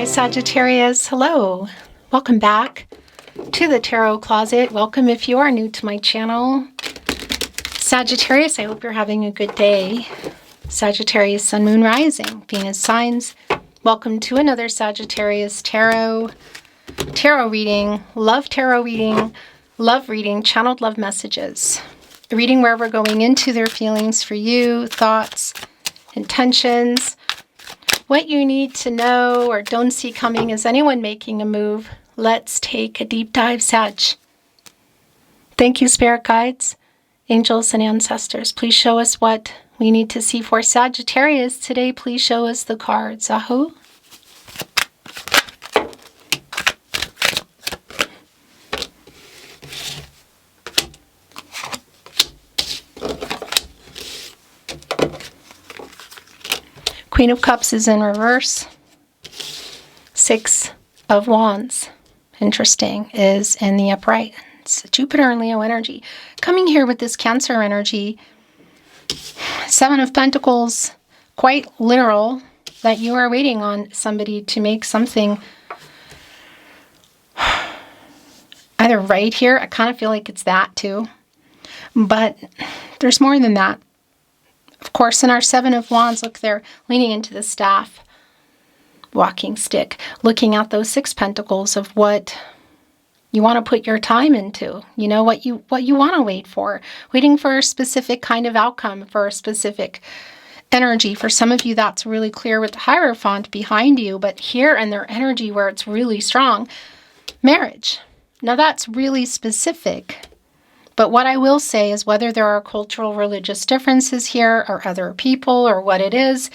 Hi Sagittarius, hello. Welcome back to the Tarot Closet. Welcome if you are new to my channel. Sagittarius, I hope you're having a good day. Sagittarius, Sun, Moon, Rising, Venus signs. Welcome to another Sagittarius Tarot reading, love reading, channeled love messages. A reading where we're going into their feelings for you, thoughts, intentions, what you need to know or don't see coming. Is anyone making a move? Let's take a deep dive, Sag. Thank you, spirit guides, angels, and ancestors. Please show us what we need to see for Sagittarius today. Please show us the cards. Ahu. Queen of Cups is in reverse. Six of Wands, interesting, is in the upright. It's Jupiter and Leo energy. Coming here with this Cancer energy. Seven of Pentacles, quite literal, that you are waiting on somebody to make something either right here. I kind of feel like it's that too. But there's more than that. Of course, in our Seven of Wands, look, they're leaning into the staff, walking stick, looking at those Six Pentacles of what you want to put your time into, you know, what you want to wait for, waiting for a specific kind of outcome, for a specific energy. For some of you, that's really clear with the Hierophant behind you, but here in their energy where it's really strong, marriage. Now that's really specific. But what I will say is whether there are cultural, religious differences here or other people or what it is,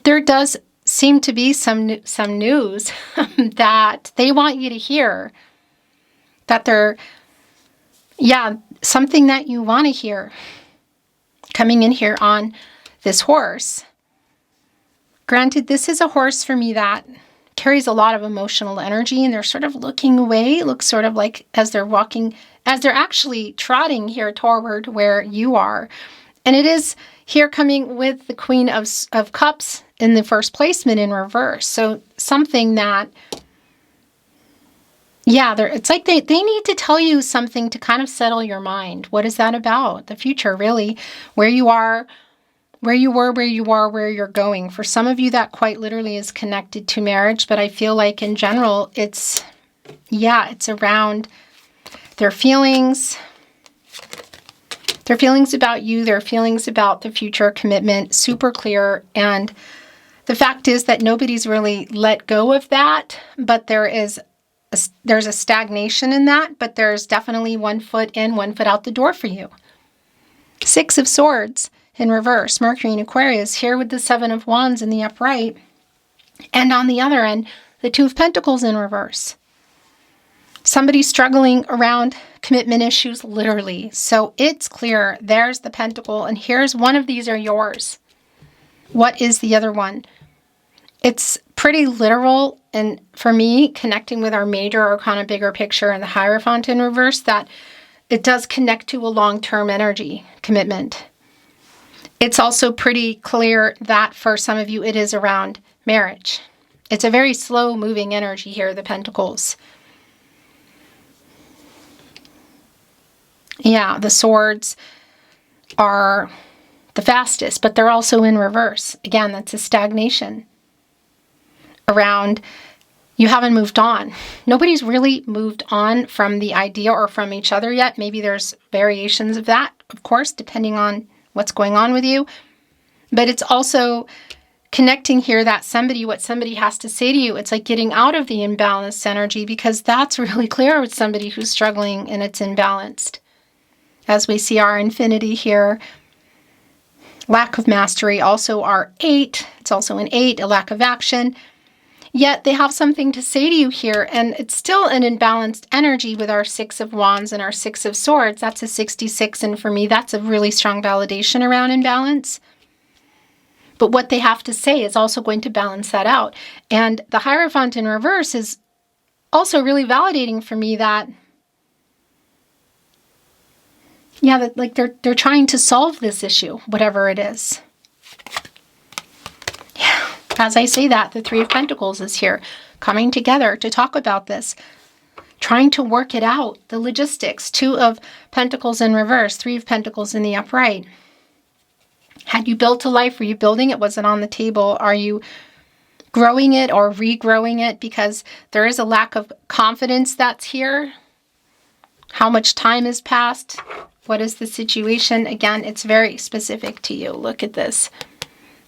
there does seem to be some news that they want you to hear. That they're, something that you want to hear coming in here on this horse. Granted, this is a horse for me that carries a lot of emotional energy, and they're sort of looking away. It looks sort of like as they're walking, as they're actually trotting here toward where you are. And it is here coming with the Queen of Cups in the first placement in reverse. So something that, it's like they need to tell you something to kind of settle your mind. What is that about? The future, really. Where you are, where you were, where you are, where you're going. For some of you, that quite literally is connected to marriage. But I feel like in general, it's around their feelings about you, their feelings about the future, commitment, super clear. And the fact is that nobody's really let go of that, but there's a stagnation in that, but there's definitely 1 foot in, 1 foot out the door for you. Six of Swords in reverse, Mercury in Aquarius, here with the Seven of Wands in the upright. And on the other end, the Two of Pentacles in reverse. Somebody struggling around commitment issues, literally. So it's clear. There's the Pentacle, and here's one of these are yours. What is the other one? It's pretty literal, and for me, connecting with our major arcana, bigger picture, and the Hierophant in reverse, that it does connect to a long-term energy commitment. It's also pretty clear that for some of you, it is around marriage. It's a very slow-moving energy here, the Pentacles. Yeah, the Swords are the fastest, but they're also in reverse. Again, that's a stagnation around you haven't moved on. Nobody's really moved on from the idea or from each other yet. Maybe there's variations of that, of course, depending on what's going on with you. But it's also connecting here that what somebody has to say to you. It's like getting out of the imbalanced energy, because that's really clear with somebody who's struggling and it's imbalanced. As we see our infinity here, lack of mastery, also our 8. It's also an 8, a lack of action. Yet they have something to say to you here, and it's still an imbalanced energy with our Six of Wands and our Six of Swords. That's a 66, and for me, that's a really strong validation around imbalance. But what they have to say is also going to balance that out. And the Hierophant in reverse is also really validating for me that that like they're trying to solve this issue, whatever it is. Yeah. As I say that, the Three of Pentacles is here. coming together to talk about this, trying to work it out, the logistics. 2 of Pentacles in reverse, 3 of Pentacles in the upright. Had you built a life? Were you building it? Was it on the table? Are you growing it or regrowing it? Because there is a lack of confidence that's here. How much time has passed? What is the situation? Again, it's very specific to you. Look at this.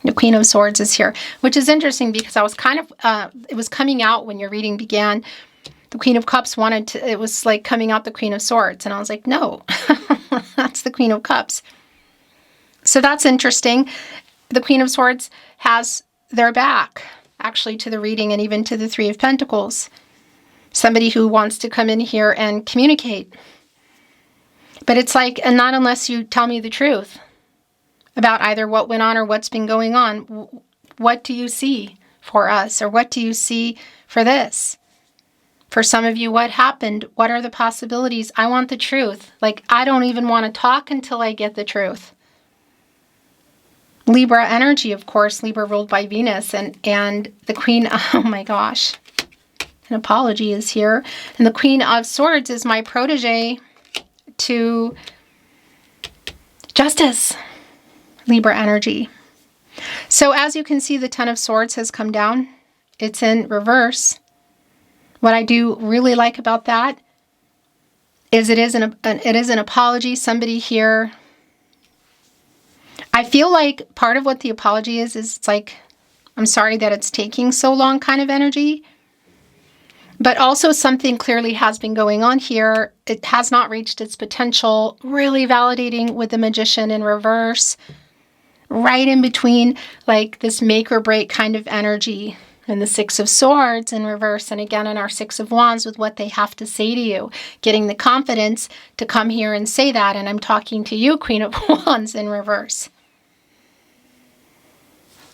The Queen of Swords is here, which is interesting because I was kind of, it was coming out when your reading began. The Queen of Cups wanted to, it was like coming out the Queen of Swords. And I was like, no, that's the Queen of Cups. So that's interesting. The Queen of Swords has their back, actually, to the reading and even to the 3 of Pentacles. Somebody who wants to come in here and communicate. But it's like, and not unless you tell me the truth about either what went on or what's been going on. What do you see for us? Or what do you see for this? For some of you, what happened? What are the possibilities? I want the truth. Like, I don't even want to talk until I get the truth. Libra energy, of course, Libra ruled by Venus, and the Queen, oh my gosh, an apology is here. And the Queen of Swords is my protege to Justice, Libra energy. So as you can see, the 10 of Swords has come down. It's in reverse. What I do really like about that is it is an apology. Somebody here, I feel like part of what the apology is it's like, I'm sorry that it's taking so long kind of energy. But also something clearly has been going on here. It has not reached its potential. Really validating with the Magician in reverse. Right in between, like this make or break kind of energy. And the 6 of Swords in reverse. And again, in our 6 of Wands with what they have to say to you. Getting the confidence to come here and say that. And I'm talking to you, Queen of Wands in reverse.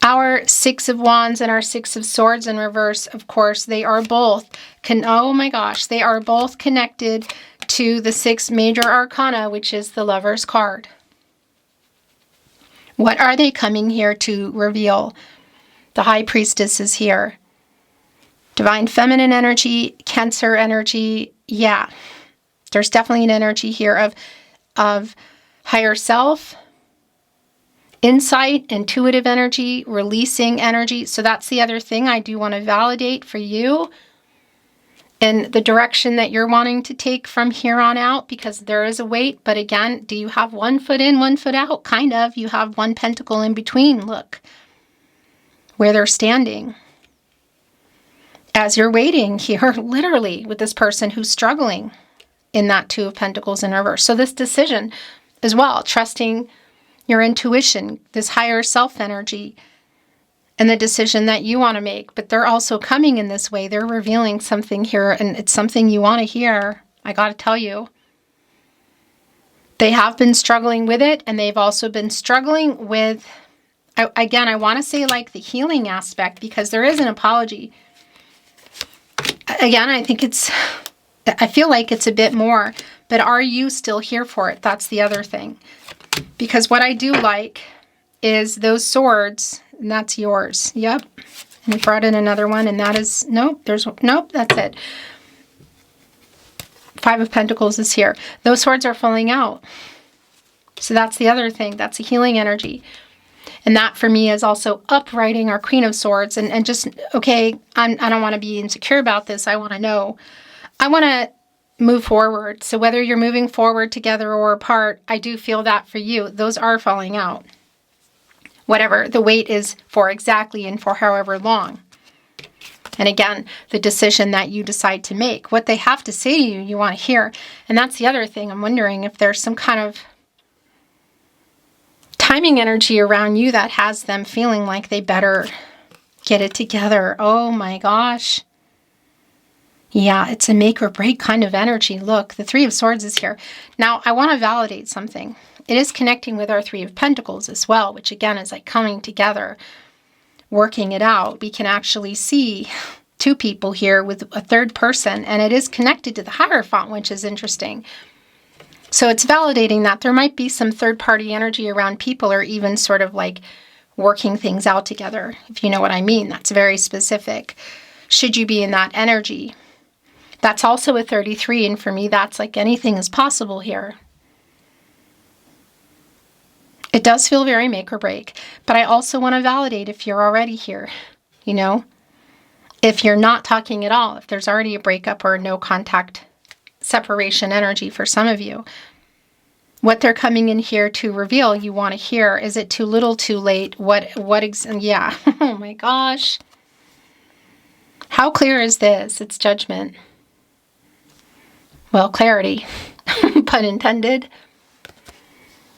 Our 6 of Wands and our 6 of Swords in reverse, of course, they are both, oh my gosh, they are both connected to the 6 major arcana, which is the Lover's card. What are they coming here to reveal? The High Priestess is here. Divine Feminine energy, Cancer energy, yeah. There's definitely an energy here of higher self, insight, intuitive energy, releasing energy. So that's the other thing I do want to validate for you in the direction that you're wanting to take from here on out, because there is a weight. But again, do you have 1 foot in, 1 foot out? Kind of. You have 1 pentacle in between. Look where they're standing. As you're waiting here, literally, with this person who's struggling in that 2 of Pentacles in reverse. So this decision as well, trusting your intuition, this higher self energy, and the decision that you want to make. But they're also coming in this way. They're revealing something here, and it's something you want to hear. I got to tell you. They have been struggling with it, and they've also been struggling with, again, I want to say like the healing aspect, because there is an apology. Again, I feel like it's a bit more, but are you still here for it? That's the other thing. Because what I do like is those swords, and that's yours. Yep. And we brought in another one, and that is, nope, that's it. 5 of Pentacles is here. Those swords are falling out. So that's the other thing. That's a healing energy. And that for me is also uprighting our Queen of Swords. And just, okay, I don't want to be insecure about this. I want to know. I want to move forward. So whether you're moving forward together or apart, I do feel that for you. Those are falling out. Whatever the wait is for exactly and for however long. And again, the decision that you decide to make. What they have to say to you, you want to hear. And that's the other thing. I'm wondering if there's some kind of timing energy around you that has them feeling like they better get it together. Oh my gosh. Yeah, it's a make or break kind of energy. Look, the 3 of Swords is here. Now, I want to validate something. It is connecting with our 3 of Pentacles as well, which again is like coming together, working it out. We can actually see 2 people here with a 3rd person, and it is connected to the Hierophant, which is interesting. So it's validating that there might be some third-party energy around people, or even sort of like working things out together, if you know what I mean. That's very specific. should you be in that energy. That's also a 33, and for me, that's like anything is possible here. It does feel very make or break, but I also want to validate if you're already here, you know? If you're not talking at all, if there's already a breakup or no contact, separation energy for some of you, what they're coming in here to reveal you want to hear. Is it too little, too late? Yeah. Oh my gosh. How clear is this? It's judgment. Well, clarity, pun intended.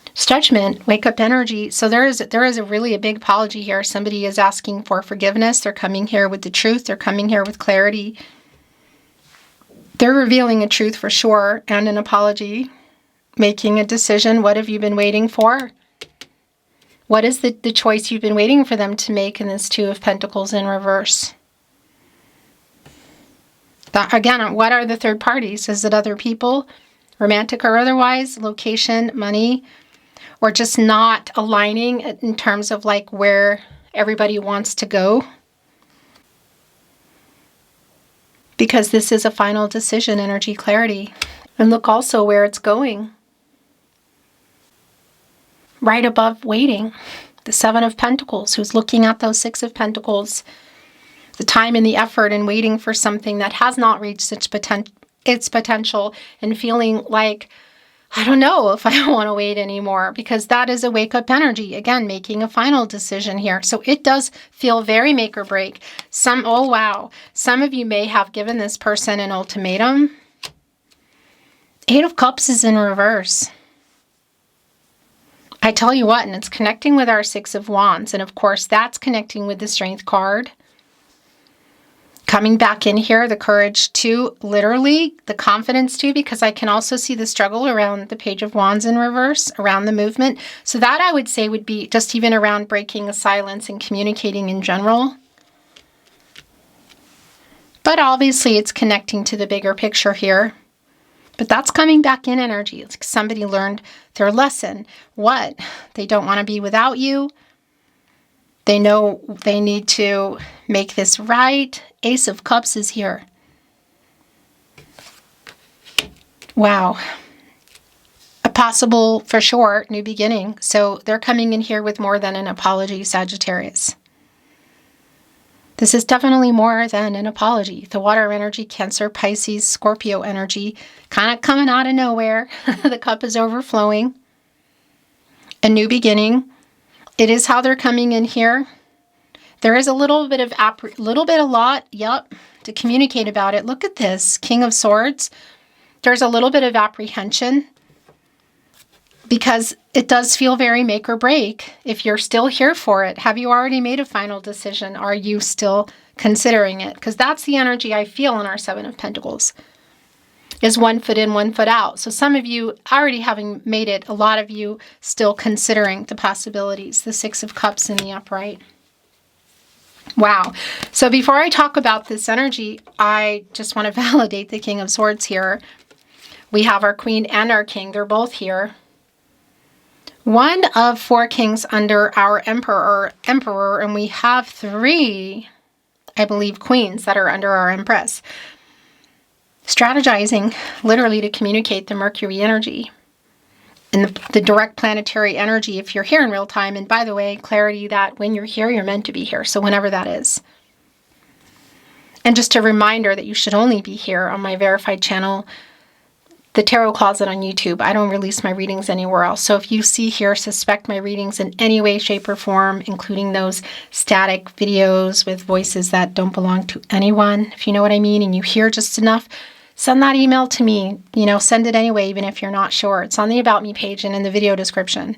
It's judgment, wake up energy. So there is a really a big apology here. Somebody is asking for forgiveness. They're coming here with the truth. They're coming here with clarity. They're revealing a truth for sure and an apology, making a decision. What have you been waiting for? What is the choice you've been waiting for them to make in this Two of Pentacles in reverse? Again, what are the third parties? Is it other people, romantic or otherwise, location, money, or just not aligning in terms of like where everybody wants to go? Because this is a final decision, energy clarity. And look also where it's going. Right above waiting, the Seven of Pentacles, who's looking at those Six of Pentacles, the time and the effort and waiting for something that has not reached its potential and feeling like, I don't know if I want to wait anymore, because that is a wake-up energy. Again, making a final decision here. So it does feel very make or break. Oh wow. Some of you may have given this person an ultimatum. Eight of Cups is in reverse. I tell you what, and it's connecting with our Six of Wands. And of course, that's connecting with the Strength card. Coming back in here, the courage too, literally, the confidence too, because I can also see the struggle around the Page of Wands in reverse, around the movement. So that I would say would be just even around breaking a silence and communicating in general. But obviously it's connecting to the bigger picture here. But that's coming back in energy. It's like somebody learned their lesson. What? They don't want to be without you. They know they need to make this right. Ace of Cups is here. Wow. A possible, for sure, new beginning. So they're coming in here with more than an apology, Sagittarius. This is definitely more than an apology. The water energy, Cancer, Pisces, Scorpio energy, kind of coming out of nowhere. The cup is overflowing. A new beginning. It is how they're coming in here. There is a little bit of, to communicate about it. Look at this, King of Swords. There's a little bit of apprehension because it does feel very make or break. If you're still here for it, have you already made a final decision? Are you still considering it? Because that's the energy I feel in our Seven of Pentacles, is 1 foot in, 1 foot out. So some of you already having made it, a lot of you still considering the possibilities. The Six of Cups in the upright. Wow. So before I talk about this energy, I just want to validate the King of Swords here. We have our Queen and our King. They're both here. One of 4 kings under our Emperor, and we have 3, I believe, queens that are under our Empress. Strategizing, literally, to communicate the Mercury energy and the direct planetary energy if you're here in real time. And by the way, clarity that when you're here, you're meant to be here. So whenever that is. And just a reminder that you should only be here on my verified channel, the Tarot Closet on YouTube. I don't release my readings anywhere else. So if you see here, suspect my readings in any way, shape, or form, including those static videos with voices that don't belong to anyone, if you know what I mean, and you hear just enough, send that email to me. You know, send it anyway, even if you're not sure. It's on the About Me page and in the video description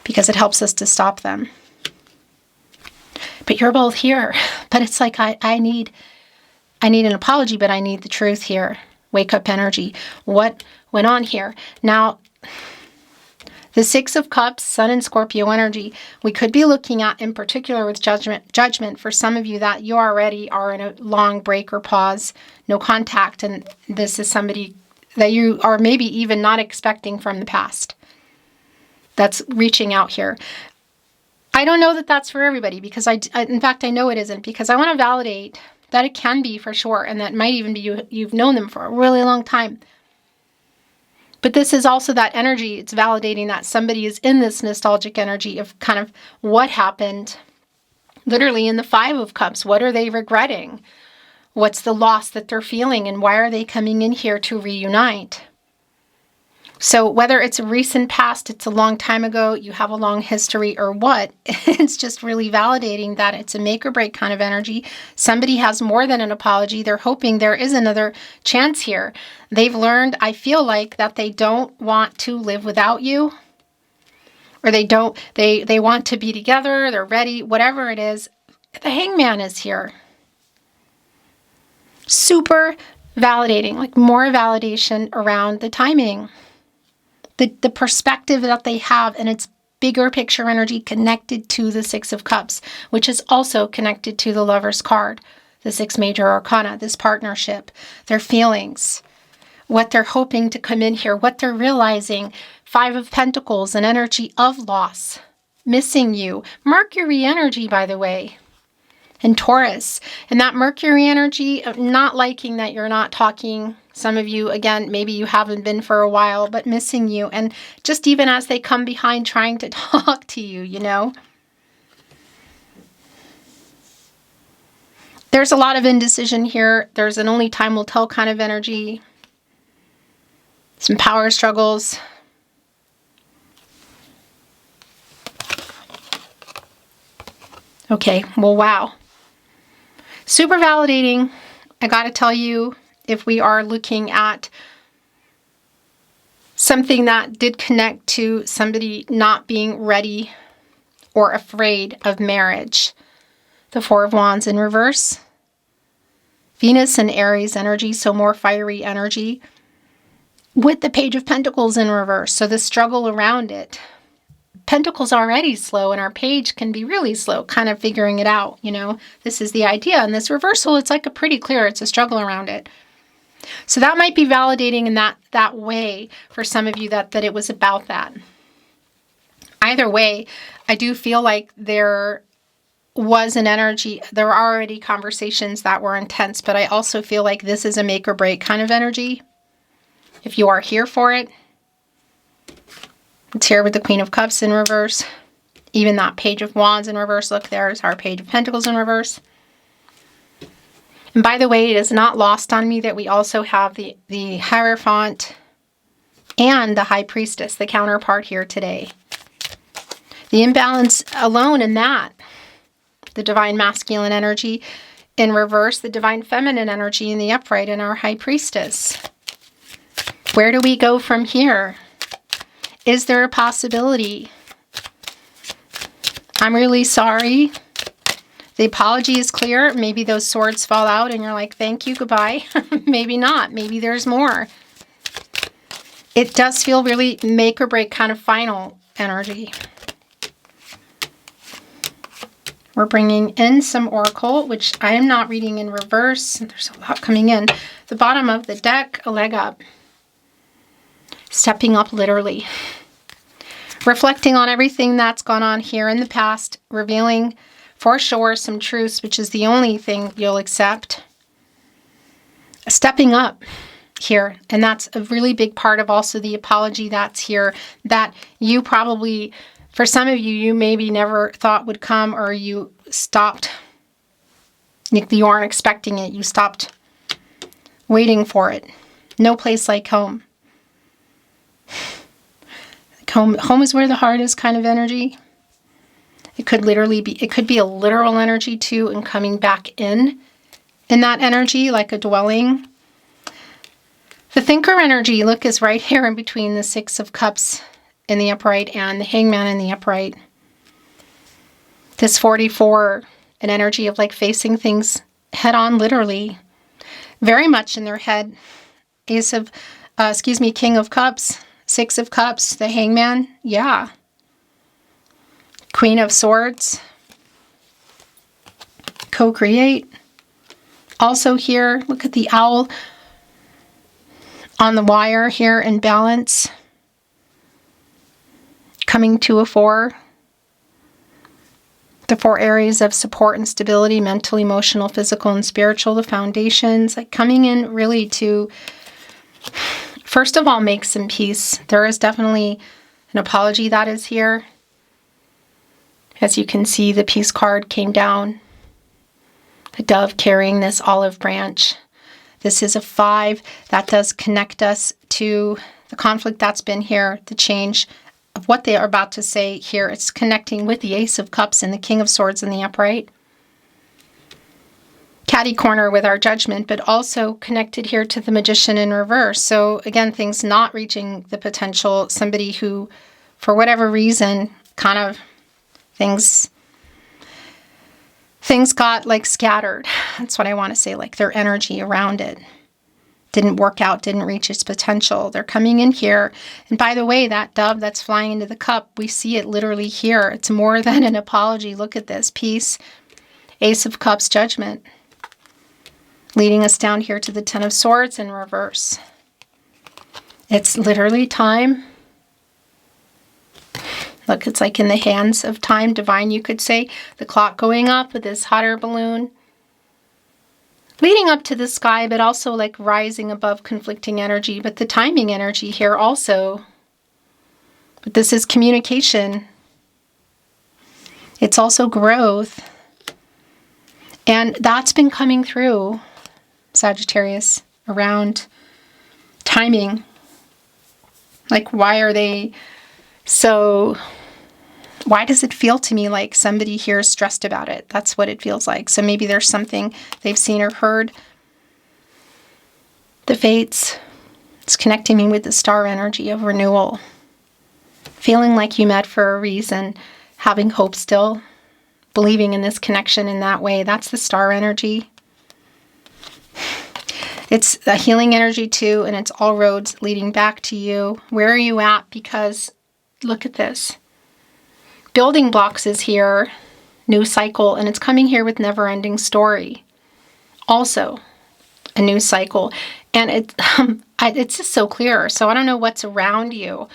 because it helps us to stop them. But you're both here. But it's like I need an apology, but I need the truth here. Wake up energy. What went on here? Now, the Six of Cups, Sun and Scorpio energy, we could be looking at in particular with judgment for some of you that you already are in a long break or pause, no contact, and this is somebody that you are maybe even not expecting from the past that's reaching out here. I don't know that that's for everybody because in fact, I know it isn't, because I want to validate That it can be for sure. And that might even be you've known them for a really long time. But this is also that energy. It's validating that somebody is in this nostalgic energy of kind of what happened. Literally in the Five of Cups, what are they regretting? What's the loss that they're feeling? And why are they coming in here to reunite? So whether it's a recent past, it's a long time ago, you have a long history or what, it's just really validating that it's a make or break kind of energy. Somebody has more than an apology. They're hoping there is another chance here. They've learned, I feel like, that they don't want to live without you. Or they want to be together, they're ready, whatever it is. The Hangman is here. Super validating, like more validation around the timing. The perspective that they have, and it's bigger picture energy connected to the Six of Cups, which is also connected to the Lover's card, the Six Major Arcana, this partnership, their feelings, what they're hoping to come in here, what they're realizing. Five of Pentacles, an energy of loss, missing you. Mercury energy, by the way, and Taurus. And that Mercury energy, not liking that you're not talking. Some of you, again, maybe you haven't been for a while, but missing you. And just even as they come behind trying to talk to you, you know. There's a lot of indecision here. There's an only time will tell kind of energy. Some power struggles. Okay, well, wow. Super validating. I got to tell you, if we are looking at something that did connect to somebody not being ready or afraid of marriage. The Four of Wands in reverse. Venus and Aries energy, so more fiery energy. With the Page of Pentacles in reverse, so the struggle around it. Pentacles already slow, and our page can be really slow, kind of figuring it out, you know. This is the idea. And this reversal, it's like a pretty clear, it's a struggle around it. So that might be validating in that way for some of you that it was about that. Either way, I do feel like there was an energy, there were already conversations that were intense, but I also feel like this is a make or break kind of energy. If you are here for it, it's here with the Queen of Cups in reverse. Even that Page of Wands in reverse. Look, there's our Page of Pentacles in reverse. And by the way, it is not lost on me that we also have the Hierophant and the High Priestess, the counterpart here today. The imbalance alone in that, the Divine Masculine energy in reverse, the Divine Feminine energy in the upright, and our High Priestess. Where do we go from here? Is there a possibility? I'm really sorry. The apology is clear. Maybe those swords fall out and you're like, thank you, goodbye. Maybe not. Maybe there's more. It does feel really make or break kind of final energy. We're bringing in some Oracle, which I am not reading in reverse. There's a lot coming in. The bottom of the deck, a leg up. Stepping up literally. Reflecting on everything that's gone on here in the past. Revealing for sure some truths, which is the only thing you'll accept. Stepping up here. And that's a really big part of also the apology that's here. That you probably, for some of you, you maybe never thought would come, or you stopped. You aren't expecting it. You stopped waiting for it. No place like home. Home is where the heart is kind of energy. It could literally be, it could be a literal energy too, and coming back in that energy like a dwelling. The Thinker energy, look, is right here in between the Six of Cups in the upright and the Hangman in the upright. This 44, an energy of like facing things head on, literally. Very much in their head. King of Cups. Six of Cups, the Hangman, yeah. Queen of Swords, co-create. Also here, look at the owl on the wire here in balance. Coming to a 4. The 4 areas of support and stability, mental, emotional, physical, and spiritual, the foundations, like coming in really to, first of all, make some peace. There is definitely an apology that is here. As you can see, the peace card came down. The dove carrying this olive branch. This is a 5. That does connect us to the conflict that's been here, the change of what they are about to say here. It's connecting with the Ace of Cups and the King of Swords in the upright. Catty corner with our Judgment, but also connected here to the Magician in reverse. So again, things not reaching the potential. Somebody who, for whatever reason, kind of things got like scattered. That's what I want to say, like their energy around it didn't work out, didn't reach its potential. They're coming in here. And by the way, that dove that's flying into the cup, we see it literally here. It's more than an apology. Look at this. Peace, Ace of Cups, Judgment. Leading us down here to the 10 of Swords in reverse. It's literally time. Look, it's like in the hands of time, divine, you could say. The clock going up with this hot air balloon. Leading up to the sky, but also like rising above conflicting energy. But the timing energy here also. But this is communication. It's also growth. And that's been coming through, Sagittarius, around timing. Like, why are they so... Why does it feel to me like somebody here is stressed about it? That's what it feels like. So maybe there's something they've seen or heard. The fates, it's connecting me with the star energy of renewal. Feeling like you met for a reason, having hope still, believing in this connection in that way. That's the star energy. It's a healing energy too, and it's all roads leading back to you. Where are you at? Because look at this. Building blocks is here, new cycle, and it's coming here with never-ending story. Also, a new cycle. And it's just so clear. So I don't know what's around you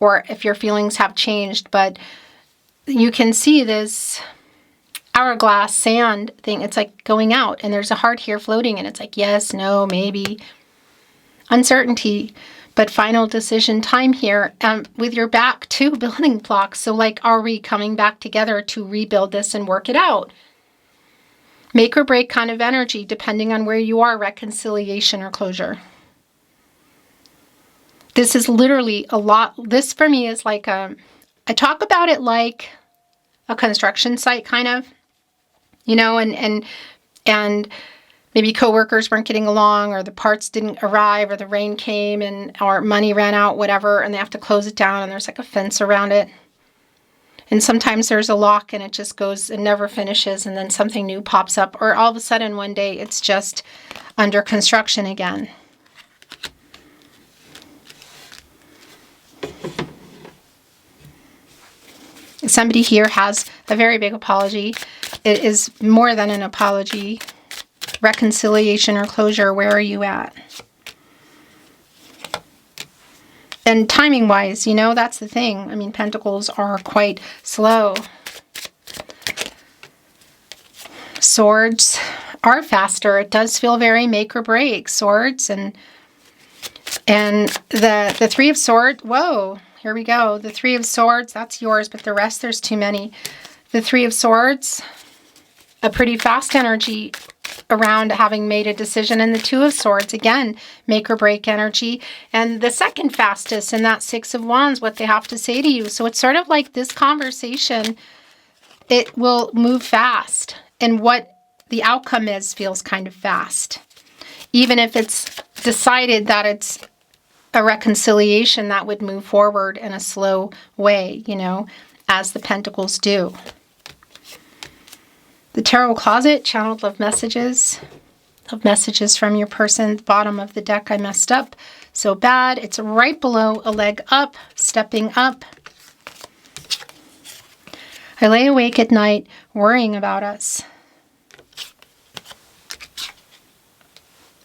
or if your feelings have changed, but you can see this hourglass sand thing. It's like going out, and there's a heart here floating, and it's like, yes, no, maybe. Uncertainty. But final decision time here with your back to building blocks. So like, are we coming back together to rebuild this and work it out? Make or break kind of energy, depending on where you are, reconciliation or closure. This is literally a lot. This for me is like, I talk about it like a construction site kind of, you know, and maybe coworkers weren't getting along, or the parts didn't arrive, or the rain came and our money ran out, whatever, and they have to close it down, and there's like a fence around it. And sometimes there's a lock and it just goes and never finishes, and then something new pops up, or all of a sudden one day it's just under construction again. Somebody here has a very big apology. It is more than an apology. Reconciliation or closure, where are you at? And timing wise, you know, that's the thing. I mean, pentacles are quite slow. Swords are faster. It does feel very make or break. Swords and the Three of Swords. Whoa, here we go. The Three of Swords, that's yours, but the rest, there's too many. The Three of Swords, a pretty fast energy around having made a decision. And the Two of Swords, again, make or break energy. And the second fastest in that Six of Wands, what they have to say to you. So it's sort of like this conversation, it will move fast. And what the outcome is feels kind of fast. Even if it's decided that it's a reconciliation, that would move forward in a slow way, you know, as the Pentacles do. The Tarot Closet, channeled love messages. Love messages from your person. The bottom of the deck, I messed up so bad. It's right below a leg up, stepping up. I lay awake at night worrying about us.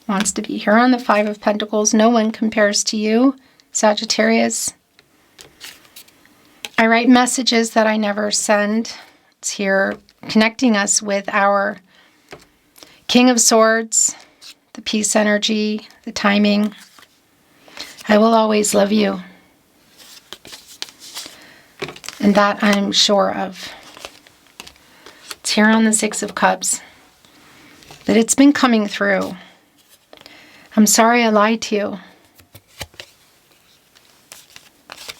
Wants to be here on the Five of Pentacles. No one compares to you, Sagittarius. I write messages that I never send. It's here connecting us with our King of Swords, the peace energy, the timing. I will always love you. And that I'm sure of. It's here on the Six of Cups. That it's been coming through. I'm sorry I lied to you.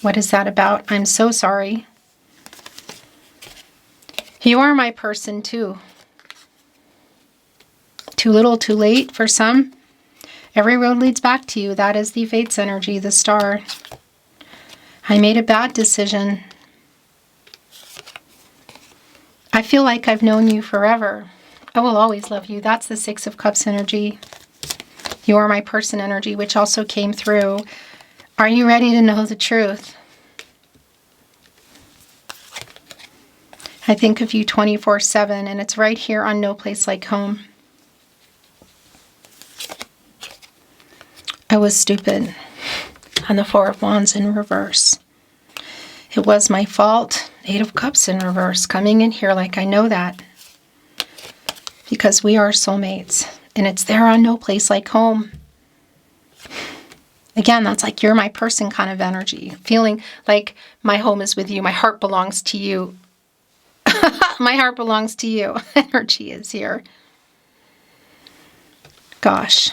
What is that about? I'm so sorry. You are my person too. Too little, too late for some. Every road leads back to you. That is the Fates energy, the Star. I made a bad decision. I feel like I've known you forever. I will always love you. That's the Six of Cups energy. You are my person energy, which also came through. Are you ready to know the truth? I think of you 24/7, and it's right here on No Place Like Home. I was stupid. On the Four of Wands in reverse. It was my fault. Eight of Cups in reverse. Coming in here like I know that. Because we are soulmates. And it's there on No Place Like Home. Again, that's like you're my person kind of energy. Feeling like my home is with you. My heart belongs to you. My heart belongs to you. Energy is here. Gosh.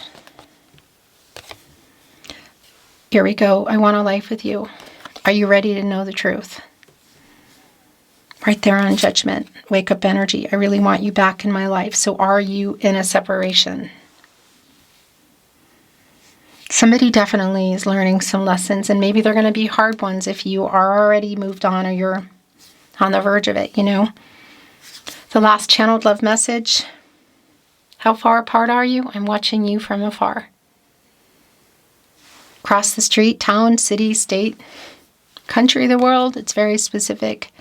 Here we go. I want a life with you. Are you ready to know the truth? Right there on Judgment. Wake up energy. I really want you back in my life. So are you in a separation? Somebody definitely is learning some lessons, and maybe they're going to be hard ones if you are already moved on or you're on the verge of it, you know. The last channeled love message. How far apart are you? I'm watching you from afar. Across the street, town, city, state, country, the world. It's very specific.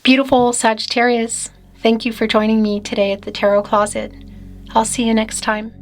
Beautiful Sagittarius, thank you for joining me today at the Tarot Closet. I'll see you next time.